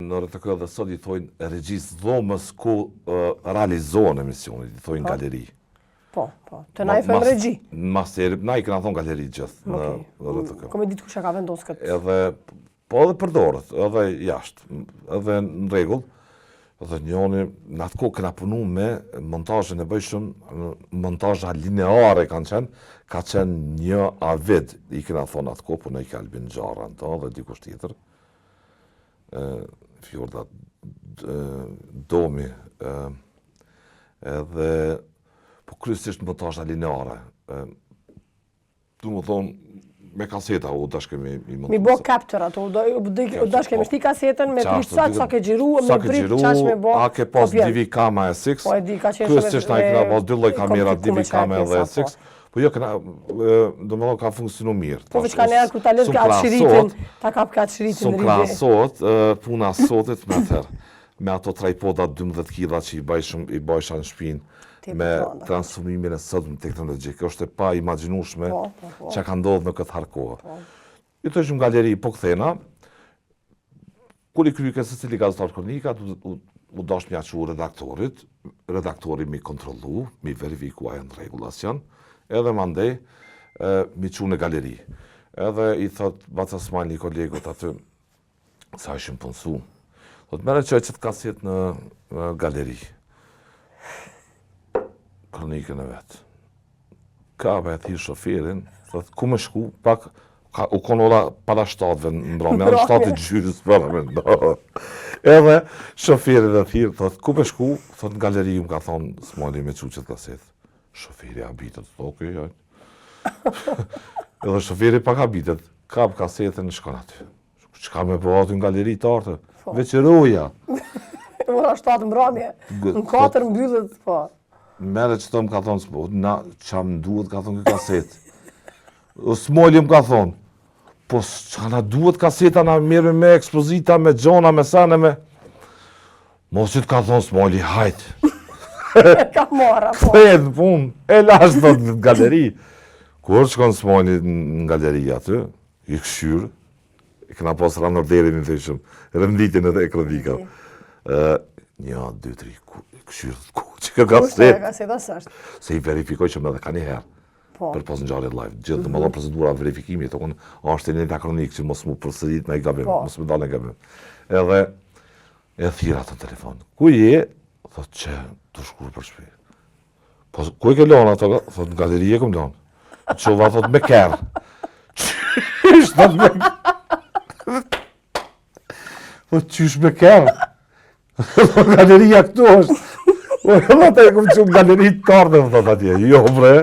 në RTK dhe sot i thojnë regjisë dhomës ku realizohen emisionit, i thojnë galeri. Po, të na i thojnë regji. Masterit, na i këna thonë galeri gjithë në RTK. Kom e ditë kusha ka vendosë këtë. Edhe, po edhe përdorët, edhe jashtë, edhe në regull, edhe njoni, në atë kohë këna punu me montajën e bëjshëm, montajëa lineare kanë qenë, ka qenë një avid, i këna thonë atë kohë, po në i kalbin gjara në to, dhe dikush tjetër, Fjorda Domi, edhe, po kryesisht montajëa lineare. Du më thonë, me kaseta u dashkemi i montuar. Mi bo capture ato, u dashkemi shti kasetën me prit sa ke gjiru, me prit qash me bo. A ke pas DV-Cam SX, Po e di, ka qenë kryesisht na i këna pas dy lloj kamera DV-Cam dhe SX, po jo këna, do më thonë ka funksionu mirë. Po veç ka njerë ku ta lëtë ka atë shiritin, ta kap ka atë shiritin rribe. Sun krasot, puna sotit me atëherë, me ato trajpoda 12 kg që i bajsha në shpinë, me transformimin e sotëm teknologjik. Është e pa imagjinueshme që ka ndodhur në këtë harkohë. I të ishim galeri po kthena, kur i kryke se cili gazetar kronikat, u dash mja që redaktorit, redaktori mi kontrolu, mi verifikuaj në regulacion, edhe mandej mi që në galeri. Edhe i thot, Baca Smajl një kolegot aty, sa ishim punësu, thot, mere që të kaset në galeri. Kronikën e vetë. Ka me thirë shoferin, thot, ku me shku, pak, u konora para shtatëve në mbrame, janë shtatë gjyrës para me ndohë. Edhe shoferin e thirë, thot, ku me shku, thot, në galeri më ka thonë, Smajli me që qëtë kaset. Shoferi abitet, okej, jajtë. Edhe shoferi pak abitet, kap kasetën në shkon aty. Qka me po aty në galeri të artë? Veqeroja. Mëra shtatë mbrame, në 4 mbyllet, po. Mere që të më ka thonë, na qa më duhet ka thonë këtë kasetë. Smajli më ka thonë, po qa na duhet kaseta, na mirë me ekspozita, me gjona, me sane, me... Mos që të ka thonë Smajli, hajtë. Ka mora, po. Këtë punë, e lasht të në galeri. Kur shkon Smajli në galeri aty, i këshyrë, i këna pas ranërderin i thëshëm, rënditin e kronika. 1, 2, 3, këshyrë, që ka kaset. Se i verifikoj që me dhe ka një herë, për pas në gjarët live. Gjithë dhe më do procedura verifikimi, të konë, është e një të kronikë që mos mu përsërit me i gabim, mos mu dalë në gabim. Edhe, e thira të në telefon. Ku je? Thot që, të shkurë për shpi. Po, ku e ke lonë ato? Thot, në galeri e kom lonë. Që va, thot, me kërë. Qysh, thot, me kërë. Thot, qysh me kërë. Thot, galeria këtu është. Po, edhe ata e kom që në galeri të kardë, thot atje. Jo, bre,